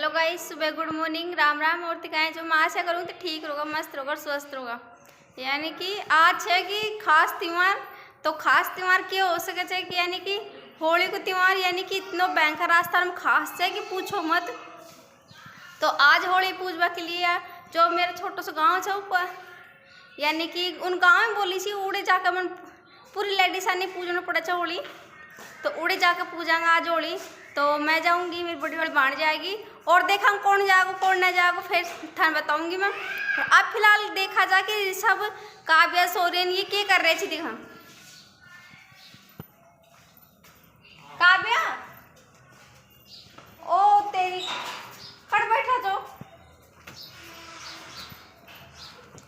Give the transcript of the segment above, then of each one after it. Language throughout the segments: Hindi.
हेलो गाइस, सुबह गुड मॉर्निंग, राम राम। और तिकाएँ जो मैं आशा करूँ तो ठीक होगा, मस्त होगा, स्वस्थ होगा। यानी कि आज है कि खास त्यौहार। तो खास त्यौहार क्या हो सके चाहिए कि यानी कि होली को त्यौहार, यानी कि इतना बैंकर रास्ता में खास है कि पूछो मत। तो आज होली पूजवा के लिए जो मेरा छोटा सा गाँव है ऊपर, यानी कि उन गाँव में बोली सी उड़े जाकर मन पूरी लेडीज आने पूजना पड़ा था होली। तो उड़े जाकर पूजांगा आज होली। तो मैं जाऊंगी, मेरी बड़ी वाली बाढ़ जाएगी और देखा कौन जाएगा कौन ना जाएगा, फिर थान बताऊंगी मैं। अब फिलहाल देखा जा कि सब काव्या सोरेन ये क्या कर रहे थे। देखा काव्या, ओ तेरी कट बैठा तो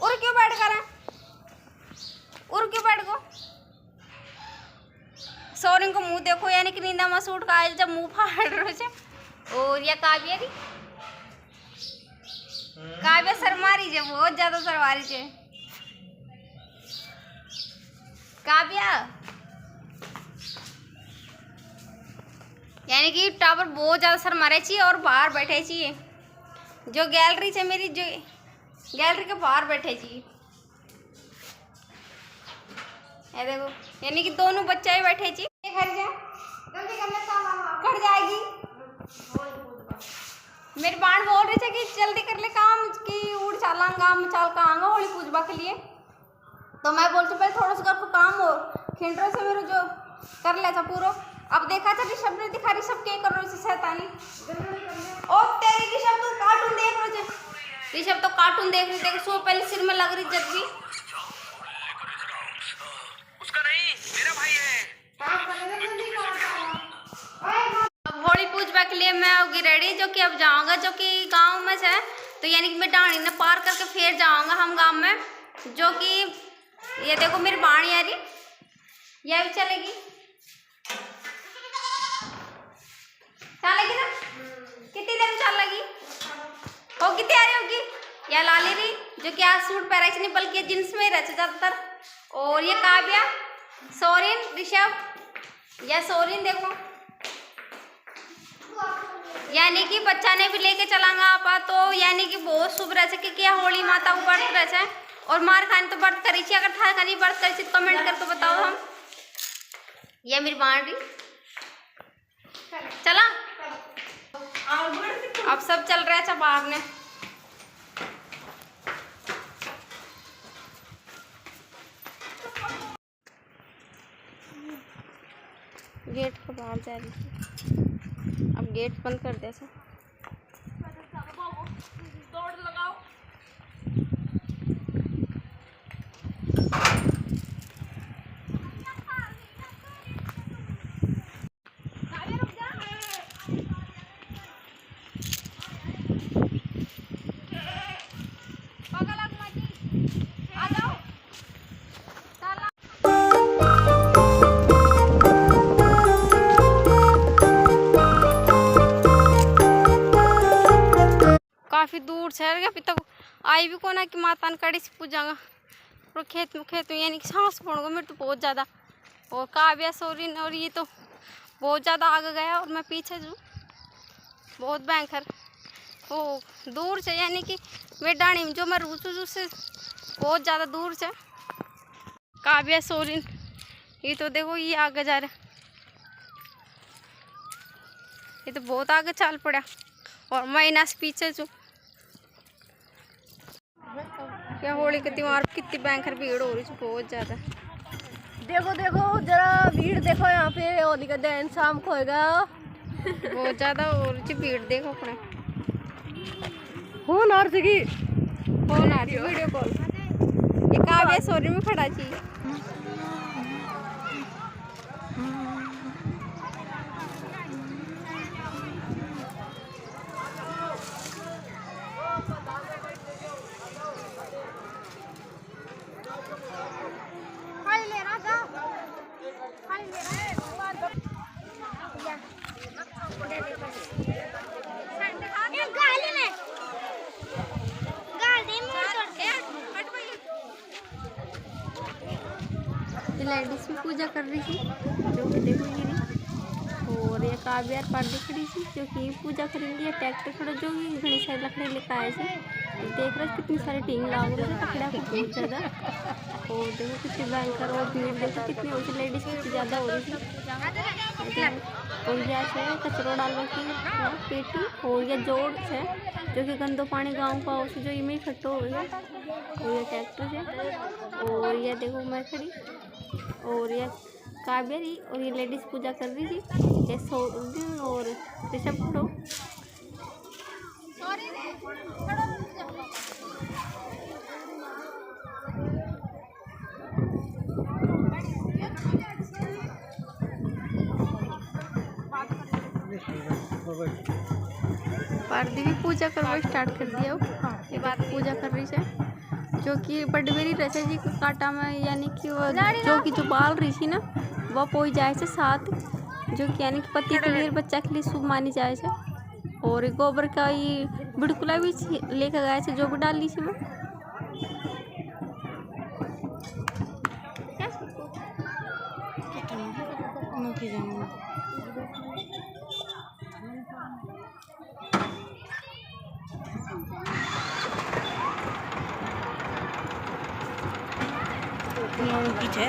और क्यों बैठ कर और क्यों बैठ गो। सोरेन को मुंह देखो, यानी कि नींदा में सूट का जब मुंह फाड़ रहे थे। और यह काव्या दी काव्या शर्मारी है, बहुत ज्यादा शर्मारी है काव्या। यानी कि टावर बहुत ज्यादा शर्मारे चाहिए और बाहर बैठे चाहिए। जो गैलरी से मेरी, जो गैलरी के बाहर बैठे चाहिए। ये देखो, यानी कि दोनों बच्चे ही बैठे चाहिए। घर जा जल्दी कर जाएगी। मेरी बाण बोल रही थी कि जल्दी कर ले काम की उड़ चालांगा मचाल का आऊंगा होली पूजवा के लिए। तो मैं बोलती पहले थोड़ा सा घर को काम हो खिंडरों से मेरे जो कर ले था पूरा। अब देखा था ऋषभ ने दिखा, ऋषभ क्या कर रहे शैतानी। और तेरी ऋषभ तो कार्टून देख रहे थे, ऋषभ तो कार्टून देख रही थे। सो पहले सिर में लग रही जब भी उसका नहीं मेरा भाई है। अब होली पूजवा के लिए मैं होगी रेडी, जो कि अब जाऊंगा, जो कि गांव में है। तो यानी कि मैं डाणी ने पार करके फिर जाऊंगा हम गांव में। जो कि ये देखो मेरी बाणी आ रही, यह भी चलेगी चलेगी ना। कितनी देर में चल लगी हो, कितनी आ रही होगी। यह लाली रही जो कि आज सूट पहरा नहीं बल्कि जींस में ही रहते ज्यादातर। और ये काव्या, सोरेन, ऋषभ, या सोरेन देखो, यानी कि बच्चा ने भी लेके चलांगा आपा। तो यानी कि बहुत शुभ रह सके क्या होली माता को व्रत रह है। और मार खाने तो व्रत करी थी, अगर था करी व्रत करी तो कमेंट करके बताओ हम। यह मेरी बांडी चला, अब सब चल रहा है बाहर ने। गेट के बाहर जा रही थी, अब गेट बंद कर दे सर। काफी दूर से अभी तक आई भी कोना कि माता ने कड़ी से पूजागा। और खेत में यानी कि सांस पड़ूंगा मेरे तो बहुत ज़्यादा। और काव्या सोरिन और ये तो बहुत ज़्यादा आगे गया और मैं पीछे जो बहुत भयंकर। ओ दूर से, यानी कि मेरे डाणी में जो मैं रूचू से बहुत ज़्यादा दूर से काव्या सोरिन। ये तो देखो ये आगे जा रहा, ये तो बहुत आगे चल पड़ा और मैं इना से पीछे जो। क्या होली के त्योहार कितनी भयंकर भीड़ हो रही है, बहुत ज्यादा। देखो देखो जरा भीड़ देखो, यहाँ पे होली का दिन शाम को होगा। बहुत ज्यादा हो रही है भीड़, देखो अपने फोन आ रही वीडियो कॉल। ये काव्या सोरी में खड़ा थी। लेडीज भी पूजा कर रही थी, जो कि देखो ये। और और ये काव्या पर्दे खड़ी सी जो कि पूजा करेंगे। ट्रैक्टर खड़ा जो कि घनी सारी लकड़ी लेकर आए थे। देख रहे कितनी सारी टीम लाग रही है कपड़ा को बहुत ज़्यादा। और देखो कितनी भयंकर और भीड़ देखो कितनी हो रही, लेडीज कितनी ज़्यादा हो रही थी। और यहाँ से कचरो डालने की पेटी और ये जोड़ है जो कि गंदो पानी गाँव का उसे जो इमें इकट्ठो हो गया। और ये ट्रैक्टर है और ये देखो मैं खड़ी और ये कावेरी और ये लेडीज पूजा कर रही थी। ये सोन और ऋषभ खड़ो। पार्दी भी पूजा करवा स्टार्ट कर दिया। ये बात पूजा कर रही है जो कि बड़बेरी रचा जी काटा में, यानी कि वो जो कि जो बाल रही थी ना वह पोई जाए से साथ, जो कि यानी कि पति के लिए बच्चा के लिए शुभ मानी जाए से। और गोबर का ये बिड़कुला भी लेकर गए थे जो भी डाल ली थी मैं। है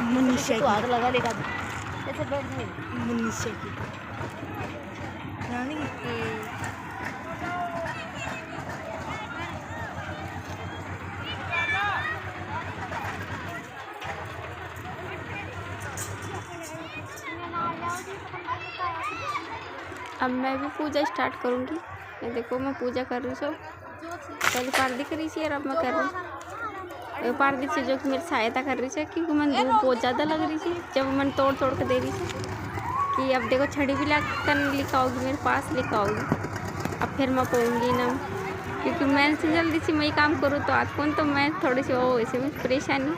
मनुष्य तो आग लगा लेगा जैसे मनुष्य की रानी। अब मैं भी पूजा स्टार्ट करूँगी। ये देखो मैं पूजा कर रही हूँ। पहले पार्दी करी थी और अब मैं कर रही हूँ पार्दी से जो कि मेरी सहायता कर रही है क्योंकि मैं धूप बहुत ज़्यादा लग रही थी जब मैंने तोड़ तोड़ कर दे रही थी कि अब देखो छड़ी भी लाकर लेकर आओगी मेरे पास लेकर आओगी। अब फिर मैं पाऊँगी ना क्योंकि मैं से जल्दी से मैं काम करूँ तो आज कौन, तो मैं थोड़ी सी वो ऐसे में परेशानी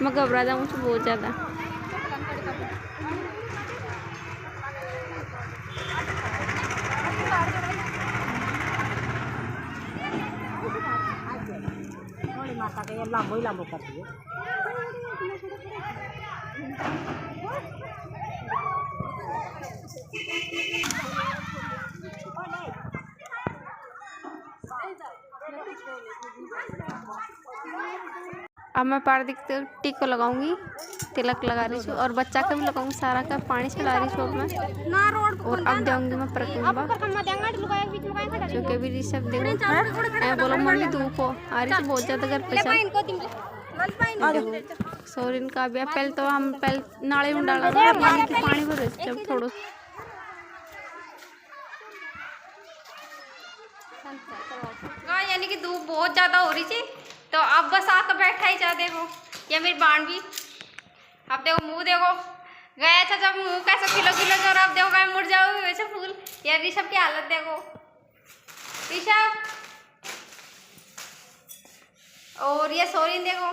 मैं घबरा जाऊँ मुझे बहुत ज़्यादा। माता का ये लांबो ही लांबो करती है। अब मैं पार्दी टीको लगाऊंगी, तिलक लगा रही हूँ और बच्चा का भी लगाऊंगी, सारा का पानी चला रही हूँ मैं। और अब दूंगी मैं प्रतिमा जो कि भी ऋषभ देखो बोलो मम्मी धूप हो आ रही है बहुत ज़्यादा घर पे सोरिन का भी पहले तो हम पहले नाले में डाला यानी कि पानी भर जब थोड़ा यानी कि धूप बहुत ज़्यादा हो रही थी तो अब बस आकर बैठा ही जा। देखो ये मेरी बाण भी, अब देखो मुंह देखो गया था जब मुंह कैसा खिलो खिलो और अब देखो मैं मुड़ जाओगे वैसे फूल। यार ऋषभ की हालत देखो, ऋषभ और ये सोरिन देखो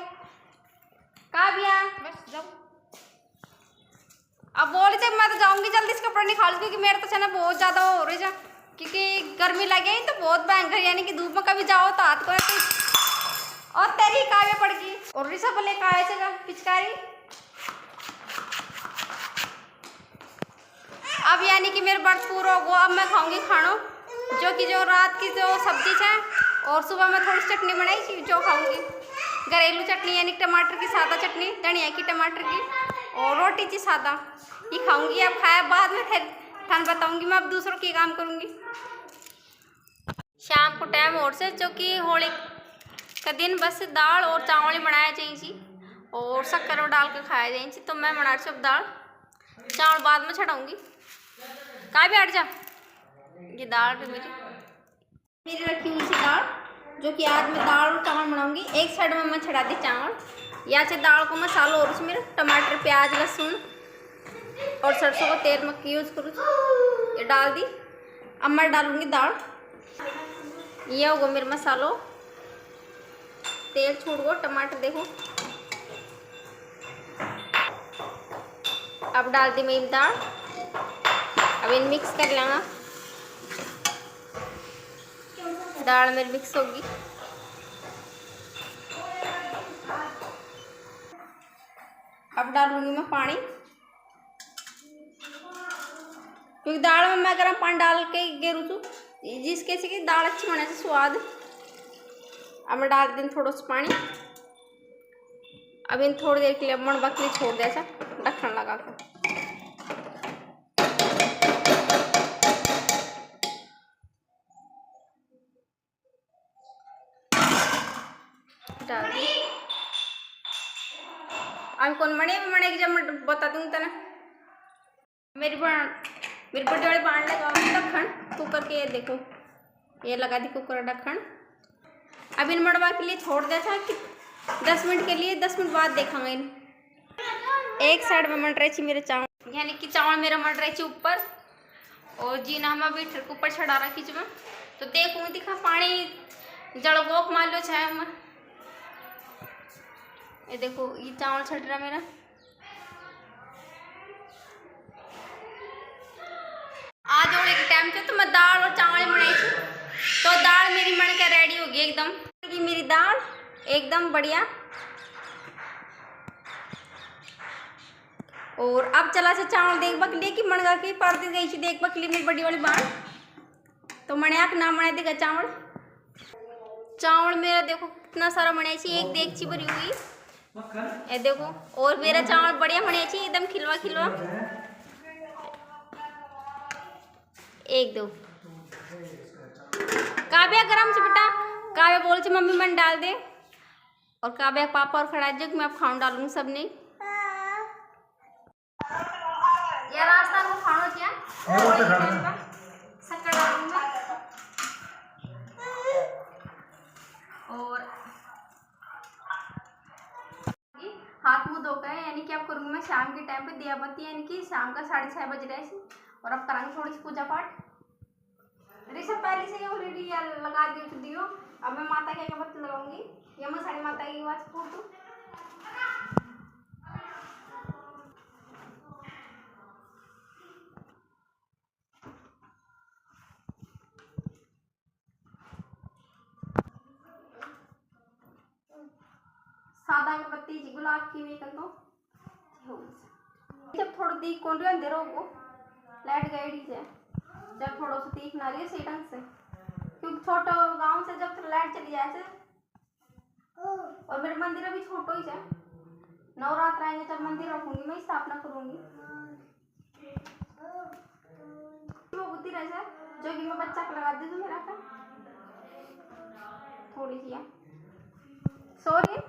कहाँ भी आ बस जाओ। अब बोल रहे मैं तो जाऊंगी जल्दी से कपड़ा निकाल क्योंकि मेरे तो चना बहुत ज़्यादा हो रही है क्योंकि गर्मी लगे तो बहुत भयंकर, यानी कि धूप में कभी जाओ तो हाथ को और तेरी काव्य पड़ गई और ऋषभ लेकर आए थे पिचकारी। अब यानी कि मेरे बर्त पूरा हो गया। अब मैं खाऊंगी खाना जो कि जो रात की जो सब्जी है और सुबह में थोड़ी चटनी बनाई थी जो खाऊंगी, घरेलू चटनी यानी टमाटर की सादा चटनी, धनिया की टमाटर की और रोटी थी सादा, ये खाऊंगी। अब खाया बाद में फिर थान बताऊंगी मैं अब दूसरों की काम करूंगी। शाम को टाइम और से जो कि होली का दिन बस दाल और चावल बनाया चाहिए और शक्कर डाल के खाया जाए तो मैं बना रही दाल चावल बाद में चढ़ाऊँगी। कहाँ भी हट जा, ये दाल भी मेरी रखी हुई थी दाल जो कि आज मैं दाल और चावल बनाऊंगी। एक साइड में मैं चढ़ा दी चावल, या से दाल को मसाला और उसमें टमाटर प्याज लहसुन और सरसों का तेल मैं यूज़ करूँ ये डाल दी। अब मैं डालूंगी दाल, ये होगा मेरे मसालों, तेल छूट गो, टमाटर देखो। अब डाल दी मैं दाल, अब इन मिक्स कर लेना, दाल मेरी मिक्स होगी। अब डालूंगी मैं पानी, क्योंकि दाल में मैं गर्म पानी डाल के गेरू छू जिसके से कि दाल अच्छी बने से स्वाद। अब मैं डाल दी थोड़ा सा पानी। अब इन थोड़ी देर के लिए मन बकली छोड़ दिया था ढक्कन लगा कर। डाल दी। अब कौन मणे की जब मैं बता दूँ तना मेरी बड़ी वाली बाण लगा ढक्कन कुकर के। ये देखो ये लगा दी कुकर ढक्कन। अब इन मड़वा के लिए छोड़ दिया था कि 10 मिनट के लिए। 10 मिनट बाद देखेंगे इन। एक साइड में मट रही थी मेरे चावल, यानी कि चावल मेरा मट रही थी ऊपर और जी ना हम अभी के ऊपर चढ़ा रखी मैं। तो देखूँ दिखा पानी जड़गोक मान लो छाया मैं। ये देखो ये चावल छट रहा मेरा। आज होने के टाइम पे तो मैं दाल और चावल बनाई थी। तो दाल मेरी मन के रेडी होगी एकदम। ये मेरी दाल एकदम बढ़िया। और अब चला से चावल देख बकली की मणगा की परती गई थी देख बकली मेरी बड़ी वाली बाण। तो मणिया ना मना देगा चावल मेरा देखो कितना सारा मनाई थी। एक देगची भरी हुई ये देखो। और मेरा चावल बढ़िया बने थी एकदम खिलवा खिलवा। एक दो काव्या गरम से बेटा। काव्या बोल से मम्मी मन डाल दे। और काव्या पापा और खड़ा जो मैं अब खाऊं डालूंगी सब नहीं। यार रास्ता को खाना चाहिए शक्कर डालूंगी। और हाथ मुँह धो गए यानी कि अब करूँगी मैं शाम के टाइम पे दिया बत्ती यानी कि शाम का 6:30 बज रहे हैं। और अब करेंगे थोड़ी सी पूजा पाठ। ऋषभ पहले से ऑलरेडी लगा दियो। अब मैं माता के बत्ती लगाऊंगी। या मैं साड़ी माता की आवाज फोटो। सादा अगरबत्ती गुलाब की भी कर दो। जब थोड़ा दी कौन रही अंधेरा हो लाइट गई से जब थोड़ा सा तीख ना रही है सही ढंग से। क्योंकि छोटा गांव से जब लाइट चली जाए से। और मेरे मंदिर अभी छोटो ही है। नवरात्र आएंगे जब मंदिर रखूंगी मैं स्थापना करूंगी। वो बुद्धि रहे जो कि मैं बच्चा को लगा दी तो मेरा का थोड़ी सी है। सॉरी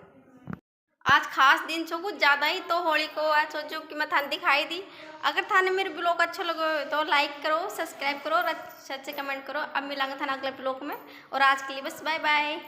आज खास दिन छो कुछ ज़्यादा ही। तो होली को आज सोचो कि मैं थाने दिखाई दी। अगर थाने मेरे ब्लॉग अच्छा लगे तो लाइक करो सब्सक्राइब करो और अच्छे कमेंट करो। अब मिलांगे थाना अगले ब्लॉग में। और आज के लिए बस बाय बाय।